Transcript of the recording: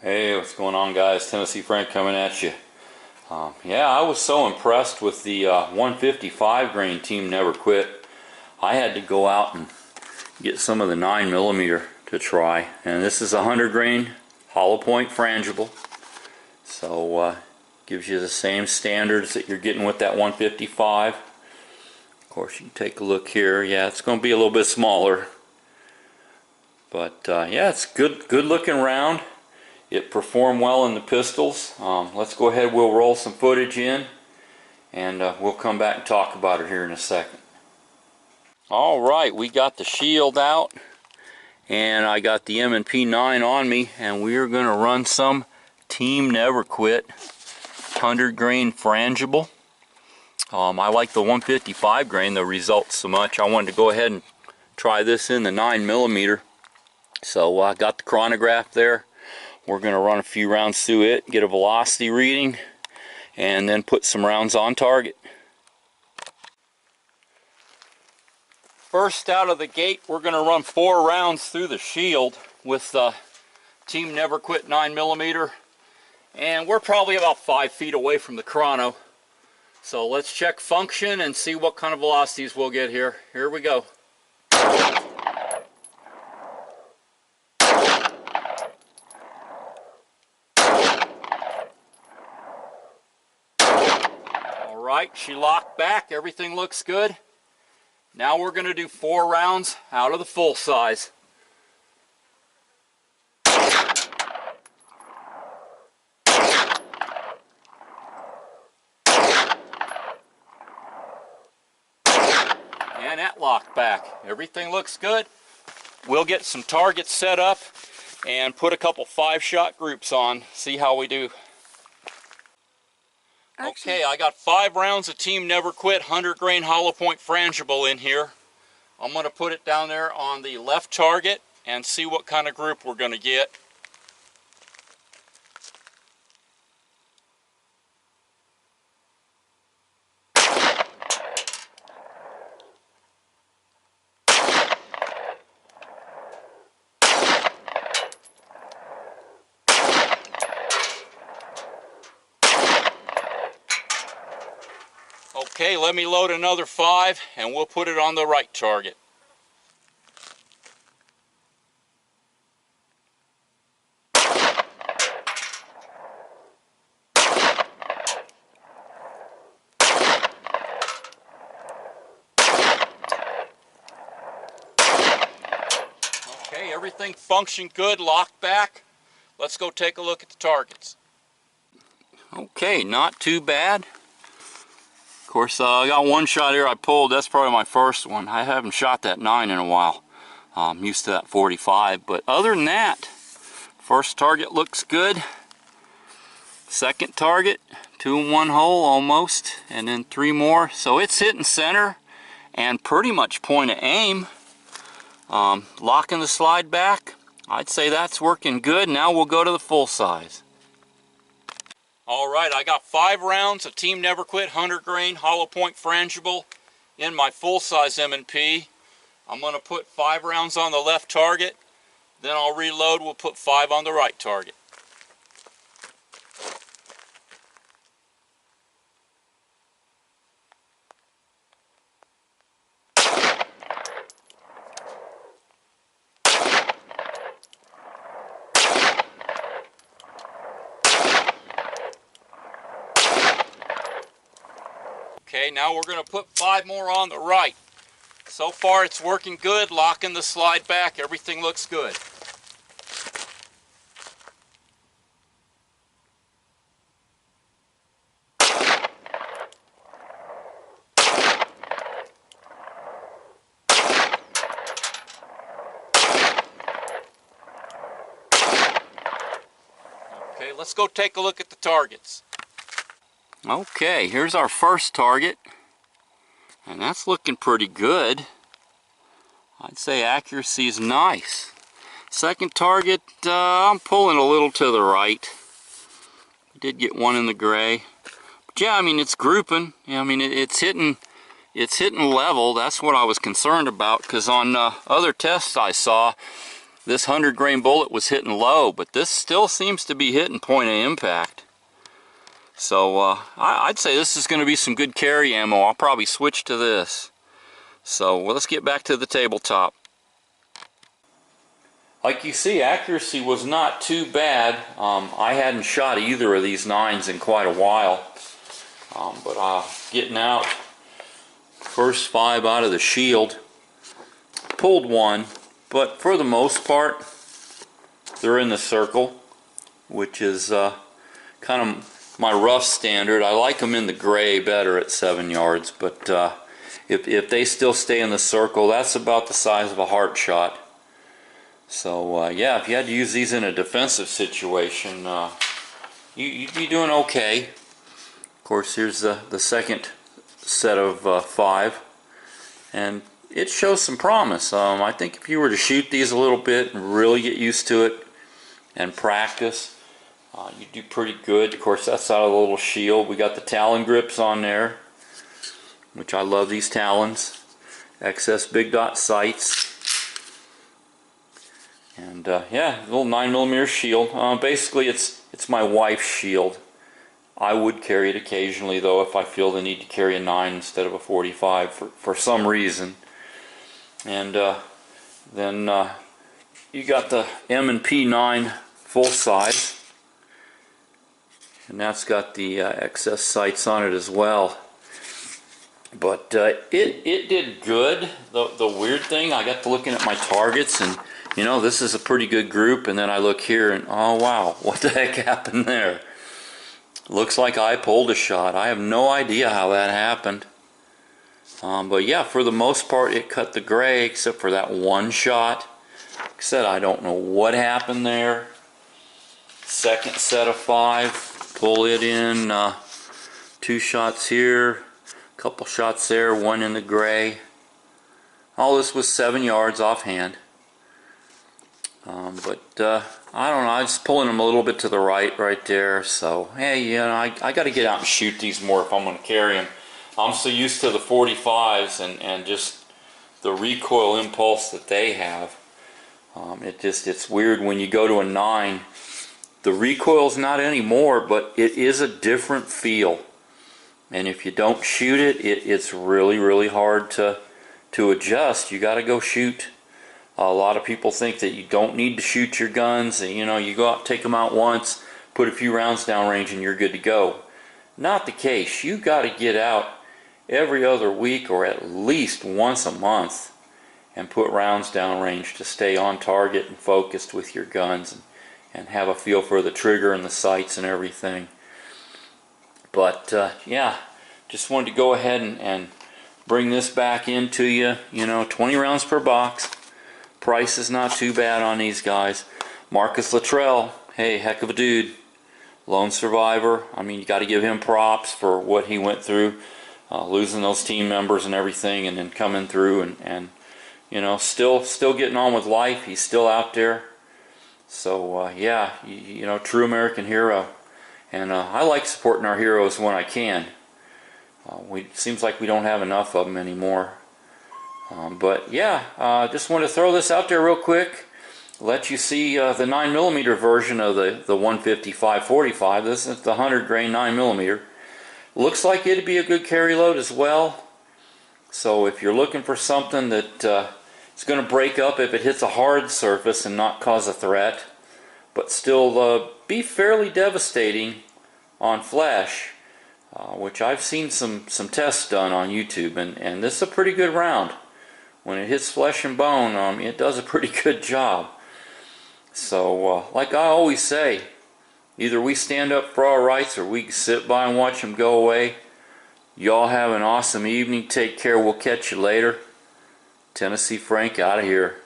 Hey, what's going on, guys? TN.Frank coming at you. Yeah, I was so impressed with the 155 grain Team Never Quit. I had to go out and get some of the 9mm to try, and this is a 100 grain hollow point frangible, so gives you the same standards that you're getting with that 155. Of course, you can take a look here. Yeah, it's going to be a little bit smaller, but yeah, it's good looking round. It performed well in the pistols. Let's go ahead, we'll roll some footage in, and we'll come back and talk about it here in a second. Alright, we got the shield out, and I got the M&P 9 on me, and we're going to run some Team Never Quit 100 grain frangible. I like the 155 grain, the results so much. I wanted to go ahead and try this in the 9mm. So I got the chronograph there. We're going to run a few rounds through it, get a velocity reading, and then put some rounds on target. First out of the gate, we're going to run 4 rounds through the shield with the Team Never Quit 9mm, and we're probably about 5 feet away from the chrono. So let's check function and see what kind of velocities we'll get here. Here we go. Alright, she locked back, everything looks good. Now we're going to do 4 rounds out of the full size. And that locked back. Everything looks good. We'll get some targets set up and put a couple 5-shot groups on, see how we do. Okay, I got 5 rounds of Team Never Quit 100 grain hollow point frangible in here. I'm going to put it down there on the left target and see what kind of group we're going to get. Okay, let me load another 5 and we'll put it on the right target. Okay, everything functioned good, locked back. Let's go take a look at the targets. Okay, not too bad. Of course, I got one shot here I pulled. That's probably my first one. I haven't shot that 9 in a while. I'm used to that 45. But other than that, first target looks good. Second target, 2 in 1 hole almost, and then 3 more. So it's hitting center and pretty much point of aim. Locking the slide back, I'd say that's working good. Now we'll go to the full size. Alright, I got 5 rounds of Team Never Quit 100 grain hollow point frangible in my full size M&P. I'm going to put 5 rounds on the left target, then I'll reload, we'll put 5 on the right target. Okay, now we're going to put 5 more on the right. So far it's working good, locking the slide back, everything looks good. Okay, let's go take a look at the targets. Okay, here's our first target, and that's looking pretty good. I'd say accuracy is nice. Second target, I'm pulling a little to the right. I did get one in the gray. But yeah, I mean, it's grouping. Yeah, I mean, it's hitting level. That's what I was concerned about, because on other tests I saw, this 100 grain bullet was hitting low, but this still seems to be hitting point of impact. So I'd say this is going to be some good carry ammo. I'll probably switch to this. So well, let's get back to the tabletop. Like you see, accuracy was not too bad. I hadn't shot either of these 9s in quite a while. But getting out, first 5 out of the shield, pulled one, but for the most part, they're in the circle, which is kind of my rough standard. I like them in the gray better at 7 yards, but if they still stay in the circle, that's about the size of a heart shot. So yeah, if you had to use these in a defensive situation, you'd be doing okay. Of course, here's the second set of 5, and it shows some promise. I think if you were to shoot these a little bit and really get used to it and practice, you do pretty good. Of course, that's out of the little shield. We got the Talon grips on there, which I love these Talons. XS big dot sights. And yeah, little 9mm shield. Basically, it's my wife's shield. I would carry it occasionally, though, if I feel the need to carry a 9 instead of a 45 for some reason. And then you got the M&P 9 full size, and that's got the XS sights on it as well. But it did good. The weird thing, I got to looking at my targets, and you know, this is a pretty good group, and then I look here and oh wow, what the heck happened there? Looks like I pulled a shot. I have no idea how that happened. But yeah, for the most part it cut the gray, except for that one shot. Like I said, I don't know what happened there. Second set of 5, pull it in, 2 shots here, couple shots there, 1 in the gray. All this was 7 yards offhand. But I don't know, I was pulling them a little bit to the right there, so hey, you know, I got to get out and shoot these more if I'm going to carry them. I'm so used to the 45s and just the recoil impulse that they have. It's weird when you go to a 9. The recoil's not anymore, but it is a different feel. And if you don't shoot it, it's really hard to adjust. You got to go shoot. A lot of people think that you don't need to shoot your guns, and you know, you go out, take them out once, put a few rounds downrange, and you're good to go. Not the case. You got to get out every other week or at least once a month and put rounds downrange to stay on target and focused with your guns and have a feel for the trigger and the sights and everything. But yeah, just wanted to go ahead and bring this back into you. You know, 20 rounds per box. Price is not too bad on these guys. Marcus Luttrell, hey, heck of a dude. Lone survivor. I mean, you got to give him props for what he went through, losing those team members and everything, and then coming through and you know, still getting on with life. He's still out there. So yeah, you know, true American hero. And I like supporting our heroes when I can. It seems like we don't have enough of them anymore. But yeah, just wanted to throw this out there real quick, let you see the 9mm version of the 155-45. This is the 100 grain 9mm. Looks like it'd be a good carry load as well. So if you're looking for something that it's going to break up if it hits a hard surface and not cause a threat, but still be fairly devastating on flesh, which I've seen some tests done on YouTube, and this is a pretty good round. When it hits flesh and bone, it does a pretty good job. So, like I always say, either we stand up for our rights or we can sit by and watch them go away. Y'all have an awesome evening. Take care. We'll catch you later. Tennessee Frank out of here.